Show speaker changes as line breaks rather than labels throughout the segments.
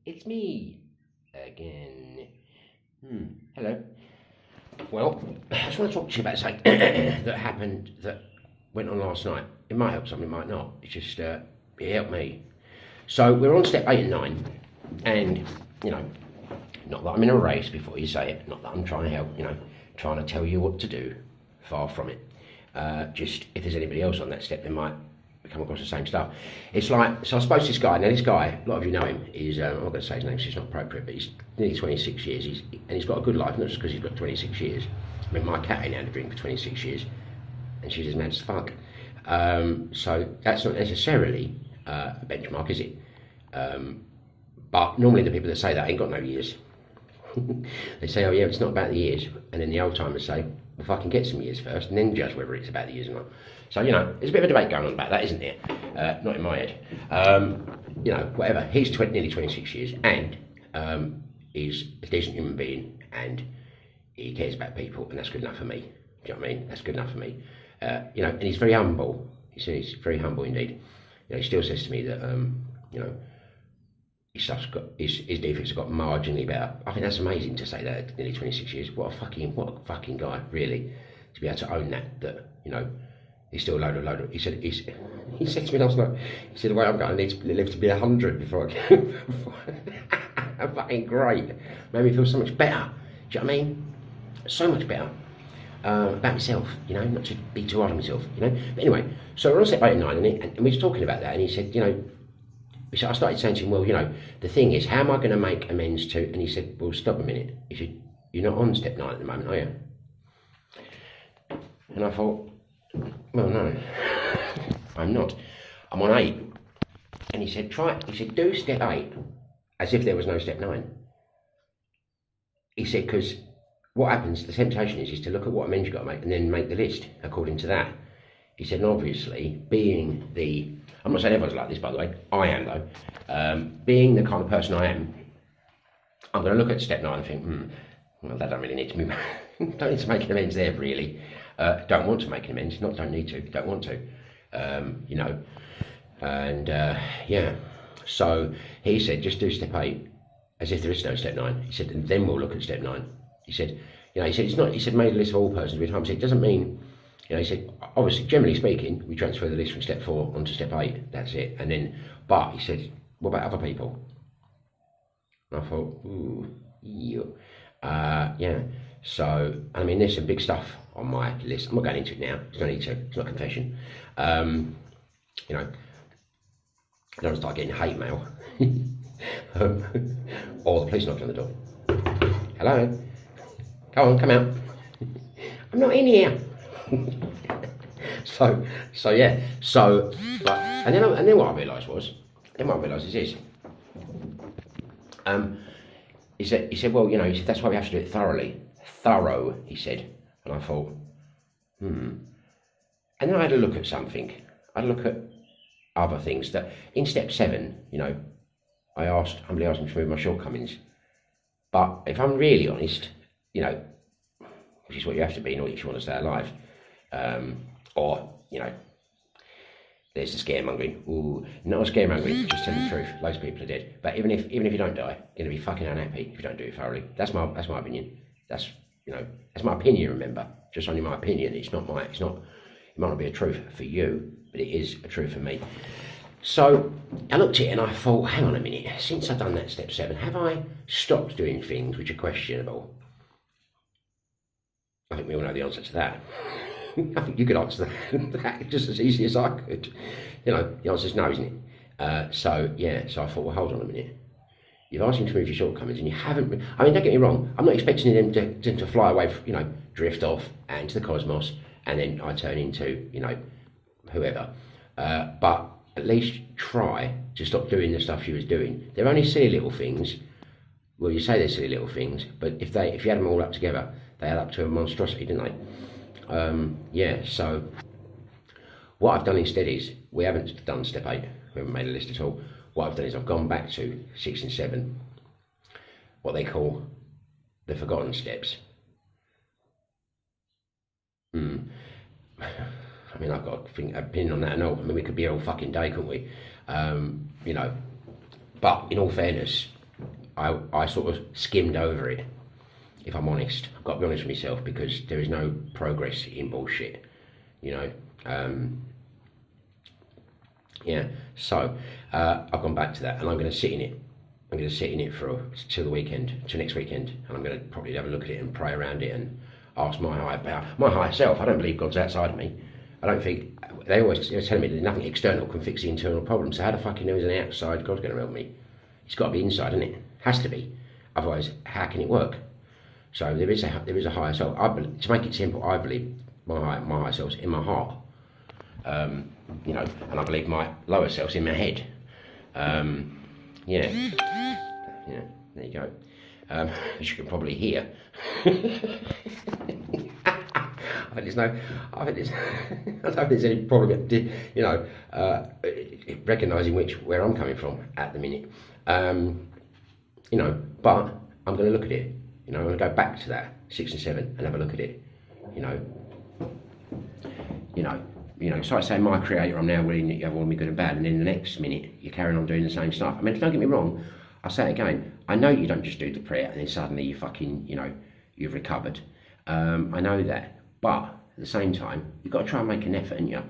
It's me again. Hello. Well, I just want to talk to you about something that happened that went on last night. It might help some, it might not. It's just, it helped me. So we're on step 8 and 9, and, you know, not that I'm in a race before you say it, not that I'm trying to help, trying to tell you what to do. Far from it. Just, if there's anybody else on that step, they might come across the same stuff. It's like, so I suppose this guy, a lot of you know him, he's, I'm not going to say his name because it's not appropriate, but he's nearly 26 years, and he's got a good life, not just because he's got 26 years. I mean, my cat ain't had a drink for 26 years, and she's as mad as fuck. So that's not necessarily a benchmark, is it? But normally the people that say that ain't got no years. They say, oh yeah, it's not about the years, and then the old timers say, well, fucking get some years first, and then judge whether it's about the years or not. So, there's a bit of a debate going on about that, isn't there? Not in my head. Whatever. He's nearly 26 years, and he's a decent human being, and he cares about people, and that's good enough for me. Do you know what I mean? That's good enough for me. And he's very humble. He's very humble indeed. He still says to me that, his defects have got marginally better. I think that's amazing to say that at nearly 26 years. What a fucking guy, really, to be able to own that, he's still a load of. He said to me last night, he said, the way I'm going, I need to live to be 100 before I go. Fucking great. Made me feel so much better. Do you know what I mean? So much better. About myself, not to be too hard on myself, But anyway, so we're on step 8 and 9, and we were talking about that, and he said, so I started saying to him, well, the thing is, how am I going to make amends to, and he said, well, stop a minute. He said, you're not on step 9 at the moment, are you? And I thought, well, no, I'm not. I'm on 8. And he said, do step 8 as if there was no step 9. He said, because what happens, the temptation is to look at what amends you've got to make and then make the list according to that. He said, and obviously, I'm not saying everyone's like this, by the way, I am though, being the kind of person I am, I'm going to look at step 9 and think, well, that don't really need to be, don't need to make an amends there, really. Don't want to make an amends, not don't need to, don't want to, yeah. So he said, just do step 8 as if there is no step 9. He said, and then we'll look at step 9. He said, it's not, he said, made a list of all persons with harm. He said, it doesn't mean, he said, obviously, generally speaking, we transfer the list from step 4 onto step 8, that's it. And then, but he said, what about other people? And I thought, yeah. So, I mean, there's some big stuff on my list. I'm not going into it now, there's no need to, it's not a confession. I don't want to start getting hate mail. Or the police knocking on the door. Hello? Come on, come out. I'm not in here. so yeah. So, like, and then what I realised is this. He said, well, he said, that's why we have to do it thorough, he said. And I thought, And then I had a look at something. I had a look at other things that, in step 7, I humbly asked him to remove my shortcomings. But if I'm really honest, which is what you have to be in order if you want to stay alive, or, there's the scaremongering. Ooh, not a scaremongering, just telling the truth. Loads of people are dead. But even if you don't die, you're going to be fucking unhappy if you don't do it thoroughly. That's my opinion. That's my opinion, remember. Just only my opinion. It might not be a truth for you, but it is a truth for me. So I looked at it and I thought, hang on a minute, since I've done that step 7, have I stopped doing things which are questionable? I think we all know the answer to that. I think you could answer that just as easy as I could. The answer is no, isn't it? So I thought, well, hold on a minute. You've asked him to move your shortcomings and you haven't, don't get me wrong, I'm not expecting them to fly away, drift off and to the cosmos, and then I turn into, whoever. But at least try to stop doing the stuff you was doing. They're only silly little things. Well, you say they're silly little things, but if you add them all up together, they add up to a monstrosity, don't they? So what I've done instead is, we haven't done step 8, we haven't made a list at all. What I've done is I've gone back to 6 and 7, what they call the forgotten steps. I mean, I've got an opinion on that and all. I mean, we could be here all fucking day, couldn't we? But in all fairness, I sort of skimmed over it, if I'm honest. I've got to be honest with myself, because there is no progress in bullshit, you know. Yeah, so I've gone back to that, and I'm going to sit in it. I'm going to sit in it till the weekend, till next weekend, and I'm going to probably have a look at it and pray around it and ask my higher power, my higher self. I don't believe God's outside of me. I don't think, they always tell me that nothing external can fix the internal problem. So how the fucking hell is an outside God going to help me? It's got to be inside, isn't it? Has to be. Otherwise, how can it work? So there is a higher self. To make it simple, I believe my higher self's in my heart. You know, and I believe my lower self's in my head. Yeah, there you go. As you can probably hear. I don't think there's any problem, you know, recognising where I'm coming from at the minute. You know, but I'm going to look at it. You know, I'm going to go back to that 6 and 7 and have a look at it. You know, so I say, my creator, I'm now willing that you have all me good and bad, and then the next minute you're carrying on doing the same stuff. I mean, don't get me wrong, I'll say it again, I know you don't just do the prayer and then suddenly you fucking, you know, you've recovered. I know that, but at the same time, you've got to try and make an effort, haven't you,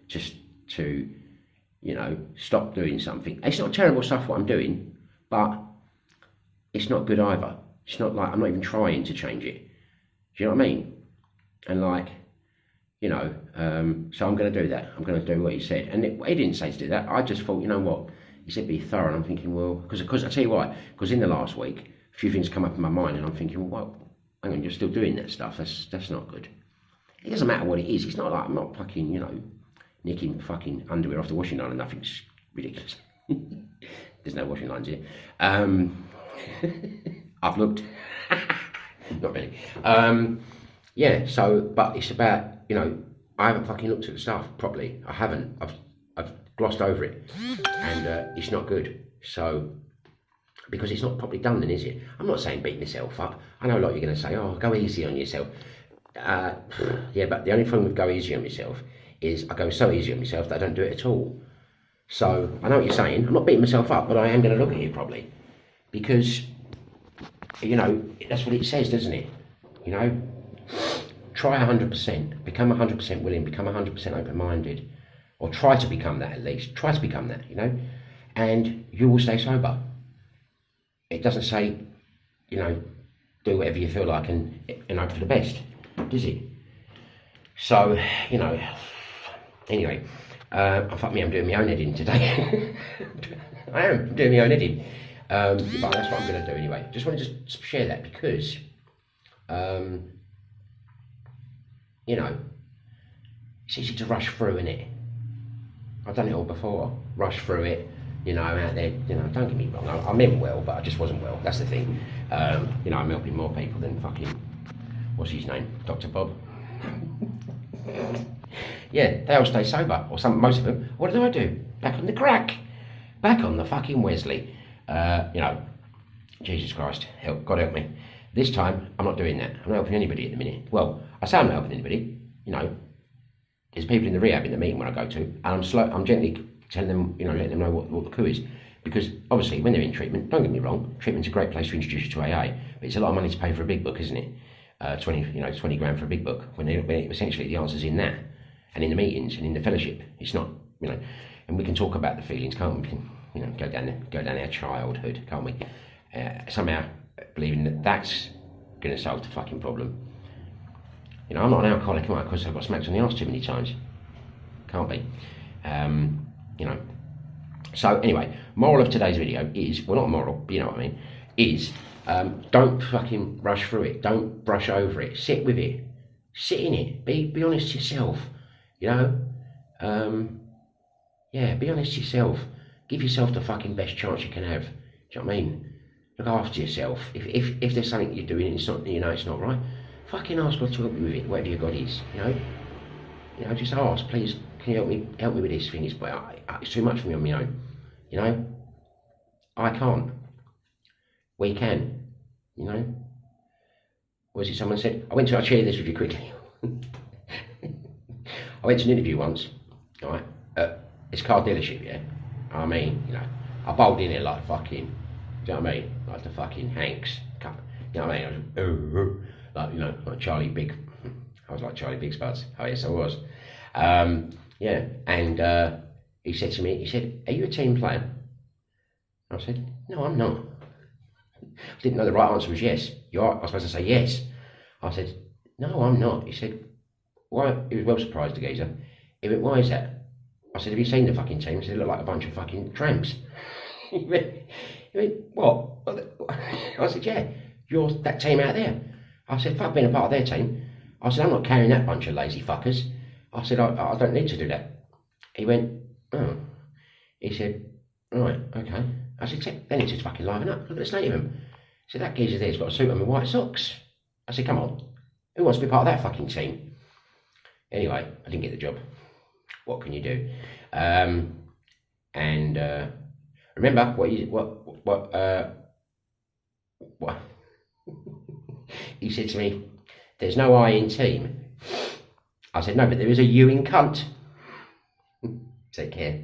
just to, you know, stop doing something. It's not terrible stuff what I'm doing, but it's not good either. It's not like I'm not even trying to change it. Do you know what I mean? And like, you know, so I'm going to do that. I'm going to do what he said. And he didn't say to do that. I just thought, you know what? He said be thorough. And I'm thinking, well, because I tell you why. Because in the last week, a few things come up in my mind, and I'm thinking, well, hang on, you're still doing that stuff. That's not good. It doesn't matter what it is. It's not like I'm not fucking, you know, nicking fucking underwear off the washing line and nothing's ridiculous. There's no washing lines here. I've looked. Not really. Yeah, so, but it's about, you know, I haven't fucking looked at the stuff properly. I haven't. I've glossed over it, and it's not good. So, because it's not properly done then, is it? I'm not saying beat myself up. I know a lot you're going to say, oh, go easy on yourself. Yeah, but the only thing with go easy on myself is I go so easy on myself that I don't do it at all. So, I know what you're saying. I'm not beating myself up, but I am going to look at it properly. Because, you know, that's what it says, doesn't it? You know? Try 100%, become 100% willing, become 100% open-minded, or try to become that at least. Try to become that, you know, and you will stay sober. It doesn't say, you know, do whatever you feel like and hope for the best, does it? So, you know, anyway, I'm doing my own editing today. I am doing my own editing, but that's what I'm going to do anyway. Just wanted to share that because, you know, it's easy to rush through, isn't it? I've done it all before, rush through it, you know, I'm out there, you know, don't get me wrong, I meant well, but I just wasn't well, that's the thing. You know, I'm helping more people than fucking, what's his name, Dr. Bob? Yeah, they all stay sober, or most of them. What do? Back on the crack, back on the fucking Wesley. You know, Jesus Christ, God help me. This time, I'm not doing that. I'm not helping anybody at the minute. Well, I say I'm not helping anybody, you know. There's people in the rehab in the meeting when I go to, and I'm gently telling them, you know, letting them know what the coup is. Because obviously, when they're in treatment, don't get me wrong, treatment's a great place to introduce you to AA, but it's a lot of money to pay for a big book, isn't it? 20 grand for a big book, when essentially the answer's in that, and in the meetings, and in the fellowship. It's not, you know, and we can talk about the feelings, can't we? We can, you know, go down our childhood, can't we? Somehow believing that that's going to solve the fucking problem. You know, I'm not an alcoholic, am I? Because I've got smacked on the arse too many times. Can't be. You know. So anyway, moral of today's video is, well, not moral, but you know what I mean, is don't fucking rush through it. Don't brush over it. Sit with it. Sit in it. Be honest to yourself. You know? Yeah, be honest to yourself. Give yourself the fucking best chance you can have. Do you know what I mean? Look after yourself. If there's something you're doing and it's not, you know, it's not right, fucking ask God to help you with it, whatever your God is, you know? You know, just ask, please, can you help me with this thing? It's too much for me on my own, you know? I can't. We can, you know? What was it someone said? I'll share this with you quickly. I went to an interview once, right? It's a car dealership, yeah? I mean, you know, I bowled in it like fucking Do you know what I mean? Like the fucking Hanks. You know what I mean? I was, like, you know, like Charlie Big. I was like Charlie Big Spuds. Oh yes, I was. Yeah, and he said to me, he said, "Are you a team player?" I said, "No, I'm not." I didn't know the right answer was yes. You are. I was supposed to say yes. I said, "No, I'm not." He said, "Why?" He was well surprised, the geezer. He went, "Why is that?" I said, "Have you seen the fucking team?" He said, "They look like a bunch of fucking tramps." he went, "What?" I said, "Yeah, you're that team out there." I said, "Fuck being a part of their team." I said, "I'm not carrying that bunch of lazy fuckers." I said, I don't need to do that." He went, "Oh." He said, "Right, okay." I said, "Then he just fucking liven up. Look at the state of him." He said, "That geezer there's got a suit on with white socks." I said, "Come on, who wants to be part of that fucking team?" Anyway, I didn't get the job. What can you do? And remember what he said to me, "There's no I in team." I said, "No, but there is a U in cunt." Take care.